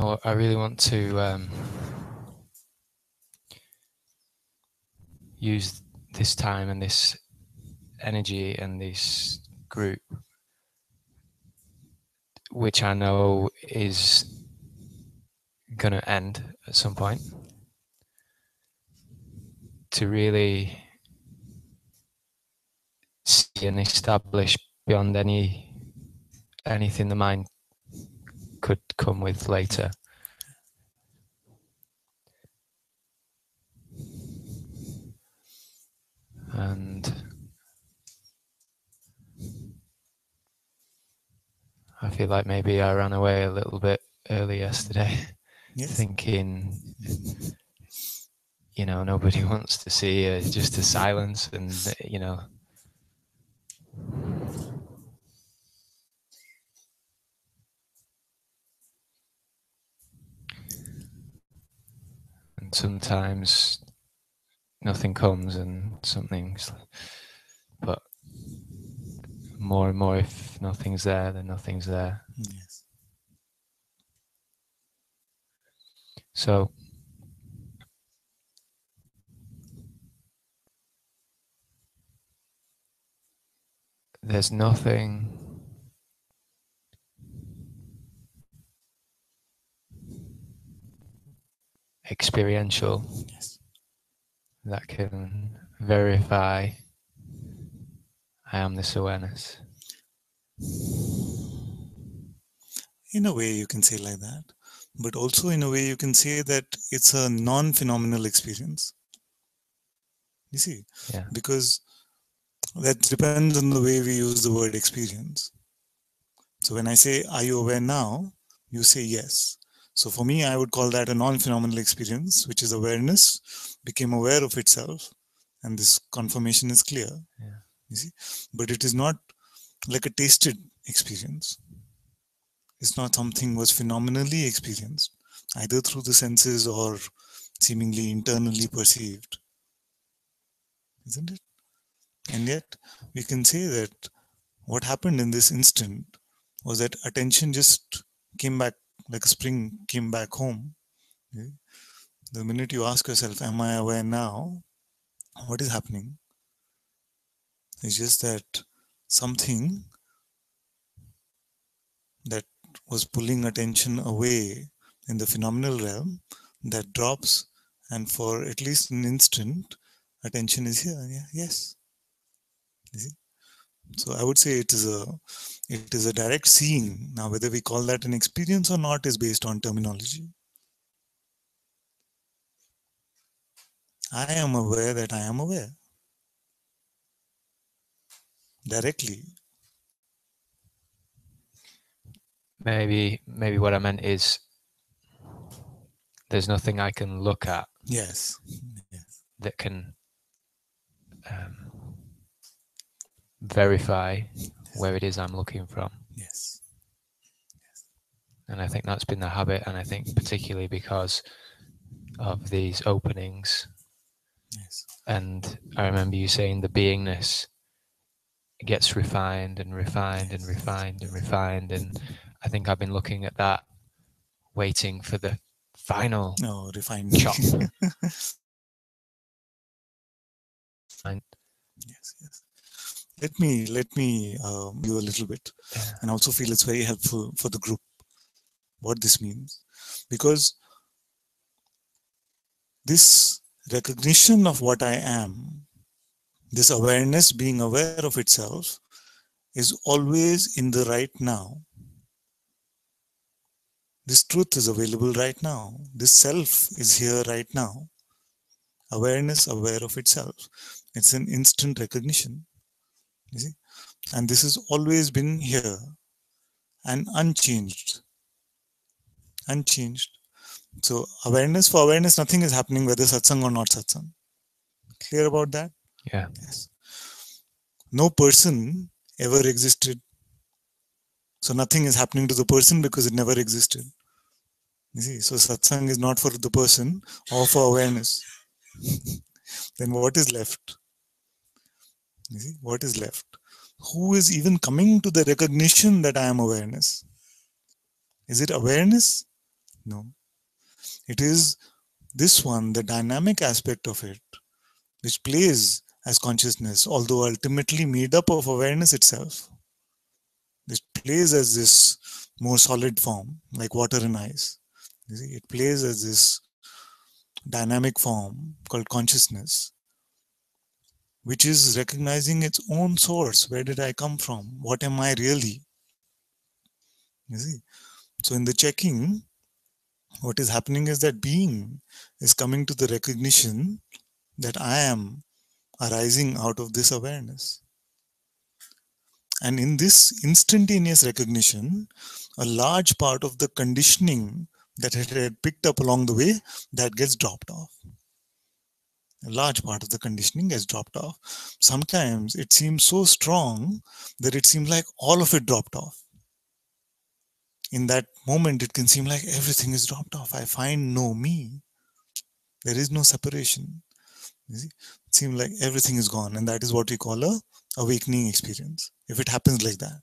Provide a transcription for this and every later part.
I really want to use this time and this energy and this group, which I know is going to end at some point, to really see and establish beyond anything the mind could come with later. And I feel like maybe I ran away a little bit early yesterday, thinking, you know, nobody wants to see just a silence, and you know. And sometimes nothing comes and something's, but more and more, if nothing's there, then nothing's there. Yes. So there's nothing experiential that can verify I am this awareness. In a way you can say like that, but also in a way you can say that it's a non-phenomenal experience. You see, because that depends on the way we use the word experience. So when I say, are you aware now? You say yes. So for me, I would call that a non-phenomenal experience, which is awareness became aware of itself. And this confirmation is clear. You see, but it is not like a tasted experience. It's not something was phenomenally experienced, either through the senses or seemingly internally perceived. Isn't it? And yet, we can say that what happened in this instant was that attention just came back like a spring came back home. Okay? The minute you ask yourself, am I aware now? What is happening? It's just that something that was pulling attention away in the phenomenal realm, that drops, and for at least an instant, attention is here. Yeah, yes. You see? So I would say it is a direct seeing. Now, whether we call that an experience or not is based on terminology. I am aware that I am aware. Directly. Maybe what I meant is there's nothing I can look at. Yes. That can verify where it is I'm looking from. Yes. And I think that's been the habit, and I think particularly because of these openings. Yes. And I remember you saying the beingness gets refined and refined and refined and refined, and I think I've been looking at that, waiting for the final refined chop. Yes. Let me you a little bit, and also feel it's very helpful for the group what this means, because this recognition of what I am, this awareness, being aware of itself, is always in the right now. This truth is available right now. This self is here right now. Awareness, aware of itself. It's an instant recognition. You see? And this has always been here and unchanged. Unchanged. So awareness, for awareness, nothing is happening whether satsang or not satsang. Clear about that? Yeah. Yes. No person ever existed. So nothing is happening to the person because it never existed. You see, so satsang is not for the person or for awareness. Then what is left? You see, what is left? Who is even coming to the recognition that I am awareness? Is it awareness? No, it is this one, the dynamic aspect of it, which plays as consciousness, although ultimately made up of awareness itself. It plays as this more solid form, like water and ice. You see, it plays as this dynamic form called consciousness, which is recognizing its own source. Where did I come from? What am I really? You see, so in the checking, what is happening is that being is coming to the recognition that I am arising out of this awareness. And in this instantaneous recognition, a large part of the conditioning that it had picked up along the way, that gets dropped off. A large part of the conditioning gets dropped off. Sometimes it seems so strong that it seems like all of it dropped off. In that moment, it can seem like everything is dropped off. I find no me. There is no separation. You see? It seems like everything is gone. And that is what we call a awakening experience. If it happens like that.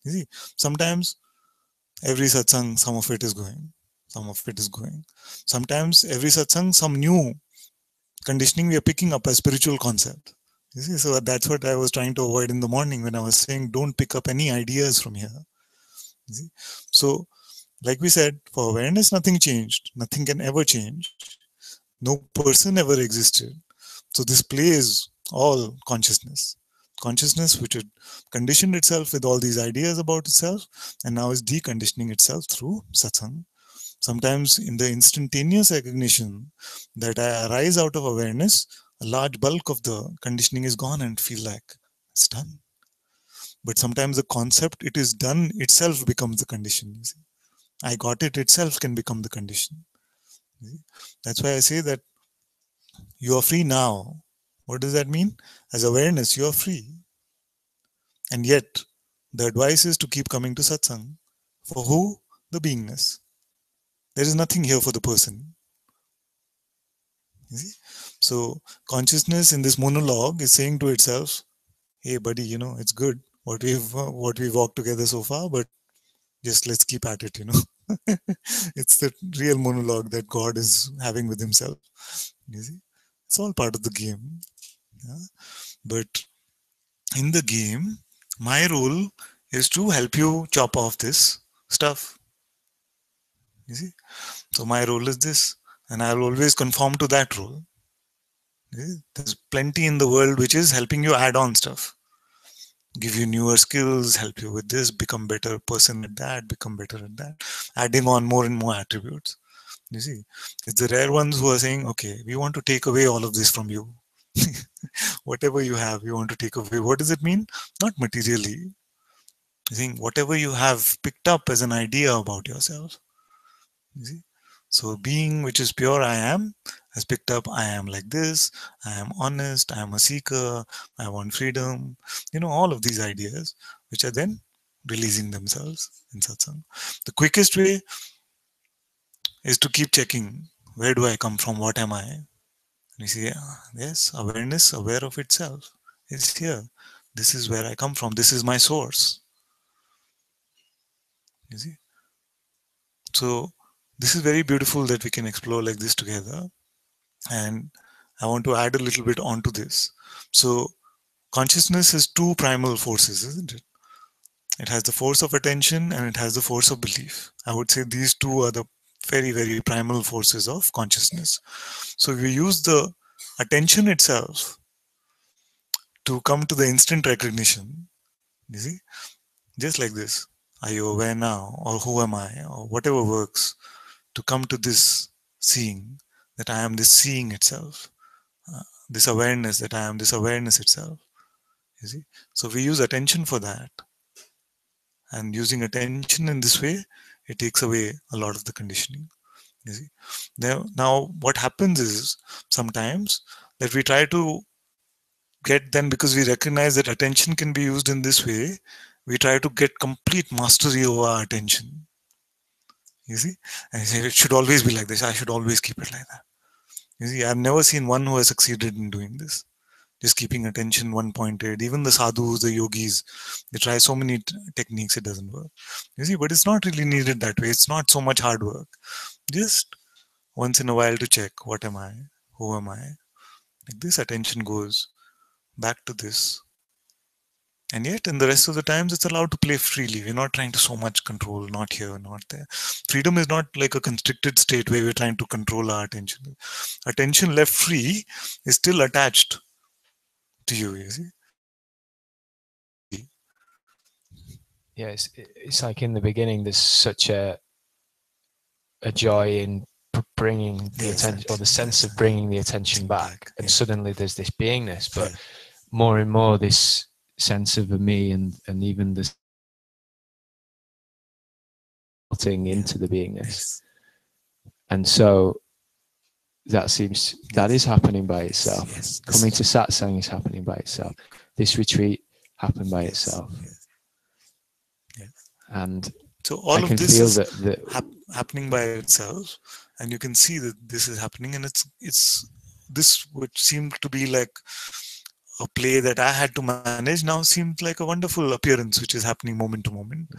You see, sometimes every satsang, some of it is going. Some of it is going. Sometimes every satsang, some new conditioning we are picking up a spiritual concept. You see, so that's what I was trying to avoid in the morning when I was saying don't pick up any ideas from here. You see? So, like we said, for awareness, nothing changed. Nothing can ever change. No person ever existed. So this plays all consciousness. Consciousness which had conditioned itself with all these ideas about itself and now is deconditioning itself through satsang. Sometimes in the instantaneous recognition that I arise out of awareness, a large bulk of the conditioning is gone and feel like it's done. But sometimes the concept it is done itself becomes the condition. You see? I got it itself can become the condition. You see? That's why I say that you are free now. What does that mean? As awareness, you are free. And yet, the advice is to keep coming to satsang. For who? The beingness. There is nothing here for the person. You see? So, consciousness in this monologue is saying to itself, hey, buddy, it's good what we've walked together so far, but just let's keep at it, It's the real monologue that God is having with himself. You see? It's all part of the game. Yeah? But in the game, my role is to help you chop off this stuff. You see? So my role is this, and I'll always conform to that role. There's plenty in the world which is helping you add on stuff, give you newer skills, help you with this, become better person at that, become better at that, adding on more and more attributes. You see, it's the rare ones who are saying, okay, we want to take away all of this from you. Whatever you have, we want to take away. What does it mean? Not materially. I think whatever you have picked up as an idea about yourself. You see? So being which is pure I am has picked up I am like this, I am honest, I am a seeker, I want freedom, all of these ideas which are then releasing themselves in satsang. The quickest way is to keep checking, where do I come from, what am I? And you see, yes, awareness, aware of itself is here. This is where I come from, this is my source. You see? So this is very beautiful that we can explore like this together. And I want to add a little bit onto this. So consciousness has two primal forces, isn't it? It has the force of attention and it has the force of belief. I would say these two are the very, very primal forces of consciousness. So we use the attention itself to come to the instant recognition. You see? Just like this. Are you aware now? Or who am I? Or whatever works to come to this seeing, that I am this seeing itself. This awareness that I am this awareness itself. You see? So we use attention for that. And using attention in this way, it takes away a lot of the conditioning. You see? Now what happens is sometimes that we try to get then, because we recognize that attention can be used in this way, we try to get complete mastery over our attention. You see? And say it should always be like this. I should always keep it like that. You see, I've never seen one who has succeeded in doing this. just keeping attention one pointed. Even the sadhus, the yogis, they try so many techniques, it doesn't work. You see, but it's not really needed that way. It's not so much hard work. Just once in a while to check, what am I? Who am I? Like this attention goes back to this. And yet, in the rest of the times, it's allowed to play freely. We're not trying to so much control, not here, not there. Freedom is not like a constricted state where we're trying to control our attention. Attention left free is still attached to you see. Yeah, it's like in the beginning, there's such a joy in bringing the attention, or the sense of bringing the attention back, and suddenly there's this beingness, but more and more this sense of a me, and even the into the beingness. And so that seems that is happening by itself. Coming to satsang is happening by itself. This retreat happened by itself. And so all I of this feel is that happening by itself, and you can see that this is happening, and it's this would seem to be like a play that I had to manage now seems like a wonderful appearance which is happening moment to moment.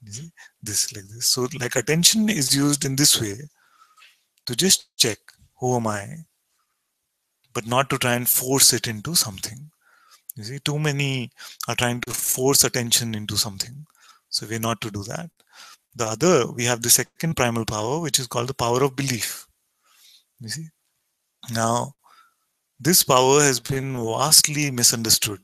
You see, this like this. So like attention is used in this way to just check who am I, but not to try and force it into something. You see, too many are trying to force attention into something. So we're not to do that. The other, we have the second primal power, which is called the power of belief. You see, now this power has been vastly misunderstood.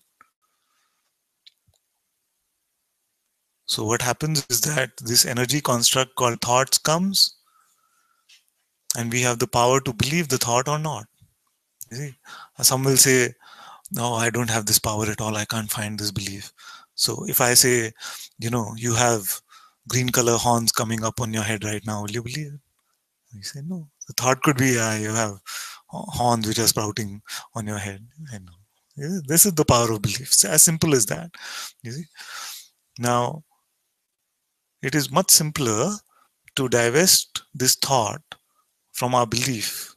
So what happens is that this energy construct called thoughts comes, and we have the power to believe the thought or not. You see, some will say, no, I don't have this power at all. I can't find this belief. So if I say, you have green color horns coming up on your head right now, will you believe it? You say no. The thought could be, you have horns which are sprouting on your head. I know. Yeah, this is the power of belief. It's as simple as that. You see. Now, it is much simpler to divest this thought from our belief,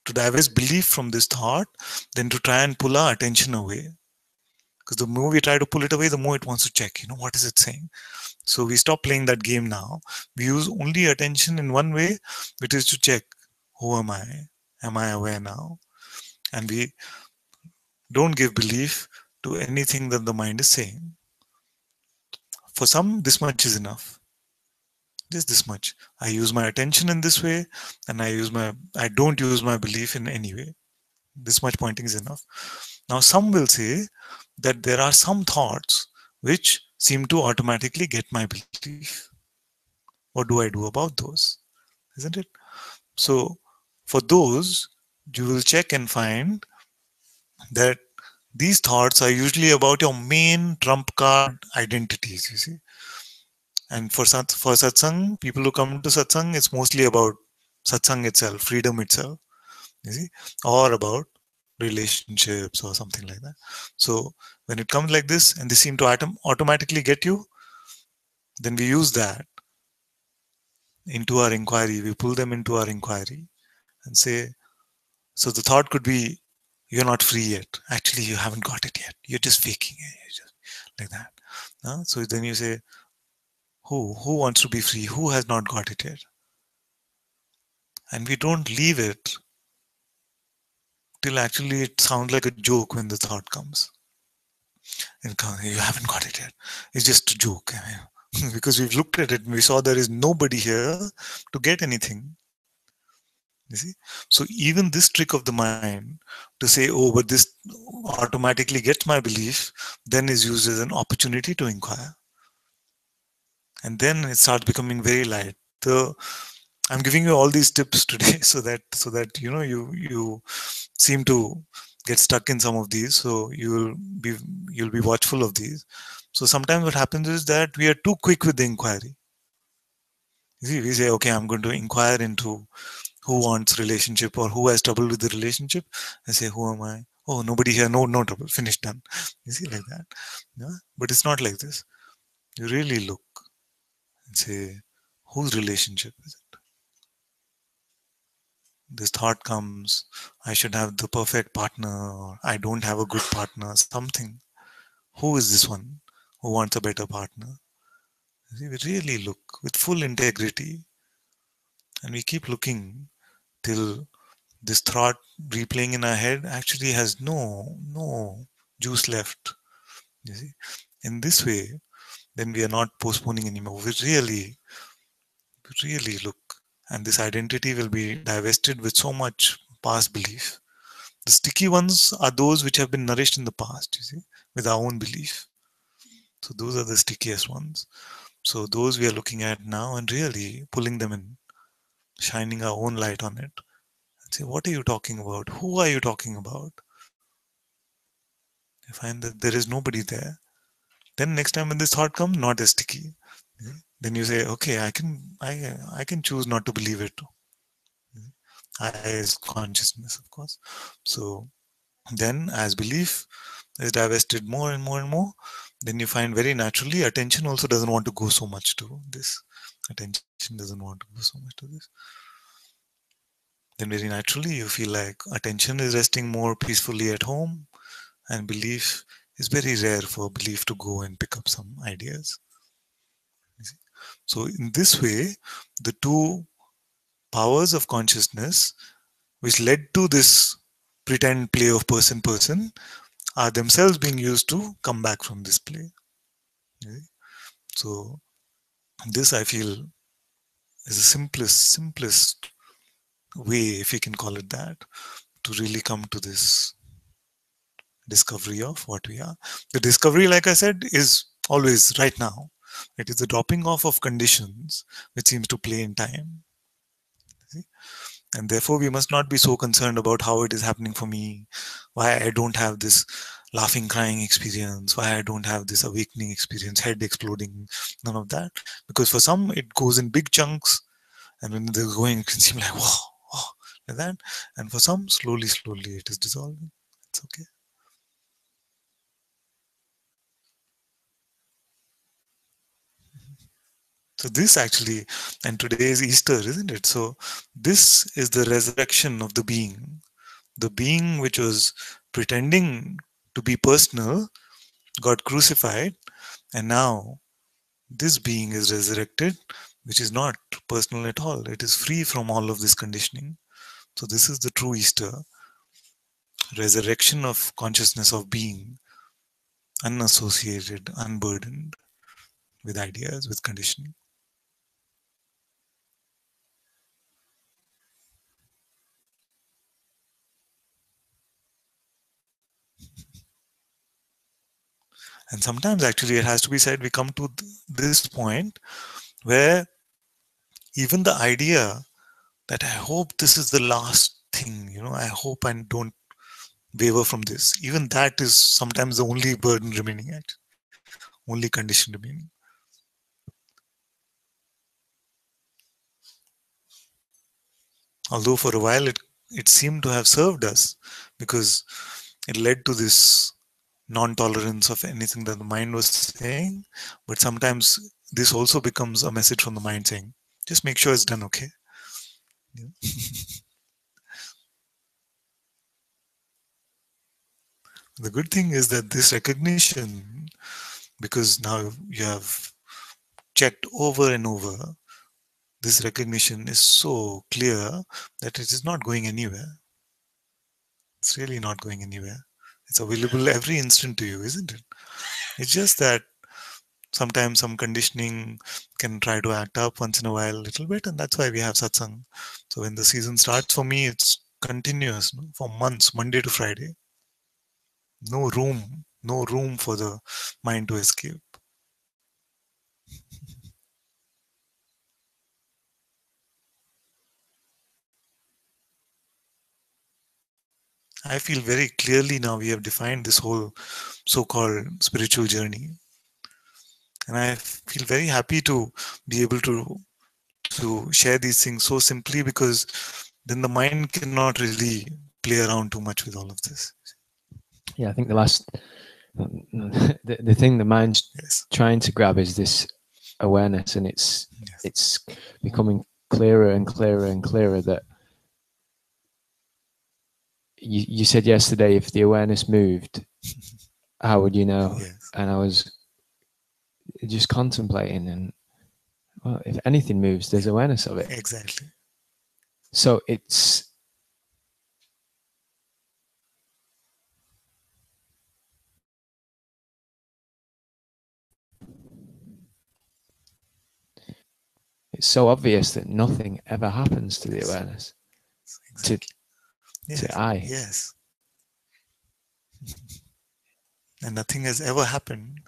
to divest belief from this thought, than to try and pull our attention away. Because the more we try to pull it away, the more it wants to check, what is it saying? So we stop playing that game now. We use only attention in one way, which is to check, who am I? Am I aware now? And we don't give belief to anything that the mind is saying. For some, this much is enough. Just this much. I use my attention in this way, and I don't use my belief in any way. This much pointing is enough. Now, some will say that there are some thoughts which seem to automatically get my belief. What do I do about those? Isn't it? So, for those, you will check and find that these thoughts are usually about your main trump card identities, you see. And for satsang, people who come to satsang, it's mostly about satsang itself, freedom itself, you see, or about relationships or something like that. So when it comes like this and they seem to automatically get you, then we use that into our inquiry. We pull them into our inquiry and say, so the thought could be, you're not free yet. Actually, you haven't got it yet. You're just faking it. You're just like that. So then you say, who wants to be free? Who has not got it yet? And we don't leave it till actually it sounds like a joke when the thought comes. And you haven't got it yet. It's just a joke. Because we've looked at it and we saw there is nobody here to get anything. You see? So even this trick of the mind to say, oh, but this automatically gets my belief, then is used as an opportunity to inquire. And then it starts becoming very light. So I'm giving you all these tips today so that you seem to get stuck in some of these. So you'll be watchful of these. So sometimes what happens is that we are too quick with the inquiry. You see, we say, okay, I'm going to inquire into who wants relationship or who has trouble with the relationship. I say, who am I? Oh, nobody here, no trouble, finished, done. You see, like that. Yeah? But it's not like this. You really look and say, whose relationship is it? this thought comes, I should have the perfect partner, or I don't have a good partner, something. Who is this one who wants a better partner? See, we really look with full integrity, and we keep looking till this thought replaying in our head actually has no juice left. You see, in this way, then we are not postponing anymore. We really look, and this identity will be divested with so much past belief. The sticky ones are those which have been nourished in the past, you see, with our own belief. So those are the stickiest ones. So those we are looking at now and really pulling them in, shining our own light on it. And say, what are you talking about? Who are you talking about? You find that there is nobody there. Then next time when this thought comes, not as sticky. Then you say, okay, I can choose not to believe it. I is consciousness, of course. So then as belief is divested more and more and more, then you find very naturally attention also doesn't want to go so much to this. Attention doesn't want to go so much to this. Then very naturally you feel like attention is resting more peacefully at home, and belief is very rare for belief to go and pick up some ideas. So in this way, the two powers of consciousness which led to this pretend play of person are themselves being used to come back from this play. So this I feel is the simplest way, if we can call it that, to really come to this discovery of what we are. The discovery, like I said, is always right now. It is the dropping off of conditions which seems to play in time. See? And therefore, we must not be so concerned about how it is happening for me, why I don't have this laughing, crying experience, why I don't have this awakening experience, head exploding, none of that. Because for some, it goes in big chunks, and when they're going, it can seem like, whoa, whoa, like that. And for some, slowly, it is dissolving. It's okay. So this actually, and today is Easter, isn't it? So this is the resurrection of the being which was pretending to be personal, got crucified, and now this being is resurrected, which is not personal at all. It is free from all of this conditioning. So this is the true Easter, resurrection of consciousness of being, unassociated, unburdened with ideas, with conditioning. And sometimes actually it has to be said, we come to this point where even the idea that I hope this is the last thing, I hope I don't waver from this, even that is sometimes the only burden remaining, only condition remaining. Although for a while it seemed to have served us, because it led to this non-tolerance of anything that the mind was saying. But sometimes this also becomes a message from the mind saying, just make sure it's done okay. Yeah. The good thing is that this recognition, because now you have checked over and over, this recognition is so clear that it is not going anywhere. It's really not going anywhere. It's available every instant to you, isn't it? It's just that sometimes some conditioning can try to act up once in a while a little bit, and that's why we have satsang. So when the season starts, for me it's continuous, for months, Monday to Friday. No room for the mind to escape. I feel very clearly now we have defined this whole so-called spiritual journey, and I feel very happy to be able to share these things so simply, because then the mind cannot really play around too much with all of this. Yeah, I think the thing the mind's trying to grab is this awareness, and it's becoming clearer and clearer and clearer that you said yesterday, if the awareness moved, how would you know? Yes. And I was just contemplating, and well, if anything moves, there's awareness of it. Exactly. So it's so obvious that nothing ever happens to the awareness. Exactly. To I. Yes. And nothing has ever happened.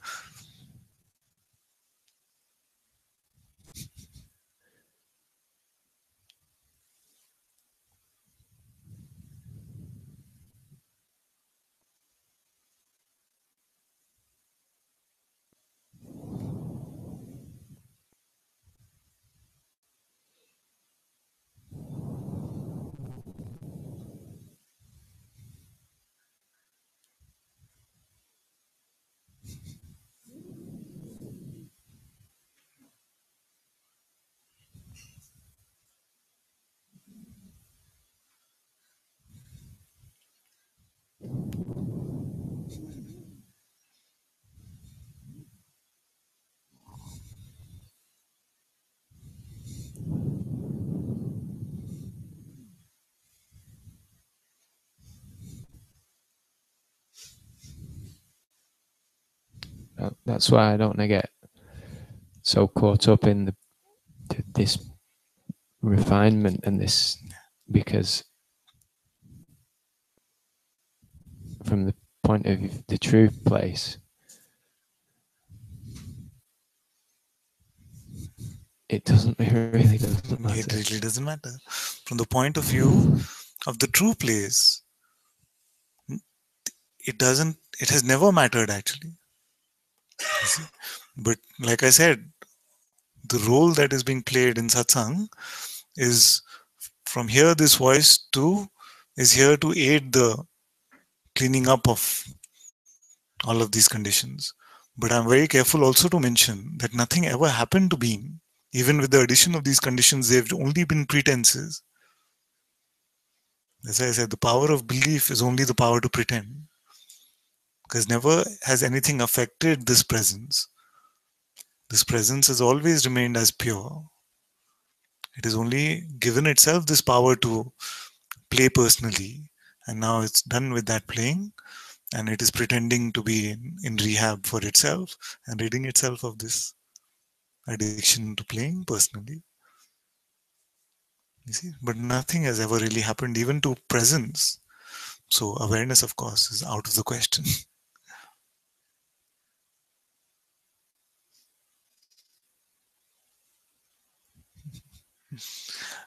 That's why I don't want to get so caught up in this refinement and this, because from the point of view, the true place, it really doesn't matter. It really doesn't matter. From the point of view of the true place, it has never mattered actually. But like I said, the role that is being played in satsang is from here, this voice too is here to aid the cleaning up of all of these conditions. But I'm very careful also to mention that nothing ever happened to being. Even with the addition of these conditions, they've only been pretenses. As I said, the power of belief is only the power to pretend. Because never has anything affected this presence. This presence has always remained as pure. It has only given itself this power to play personally. And now it's done with that playing, and it is pretending to be in rehab for itself and ridding itself of this addiction to playing personally. You see, but nothing has ever really happened, even to presence. So awareness, of course, is out of the question.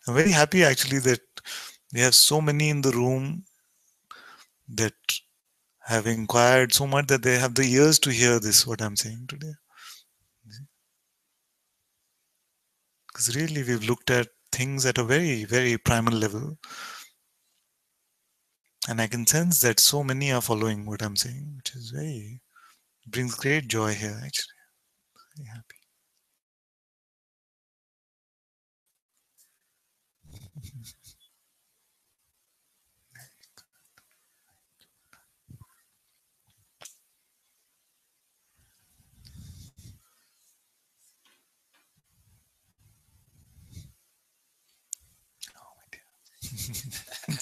I'm very happy actually that we have so many in the room that have inquired so much that they have the ears to hear this, what I'm saying today. Because really, we've looked at things at a very, very primal level. And I can sense that so many are following what I'm saying, which is brings great joy here, actually. Very happy. Oh, my dear.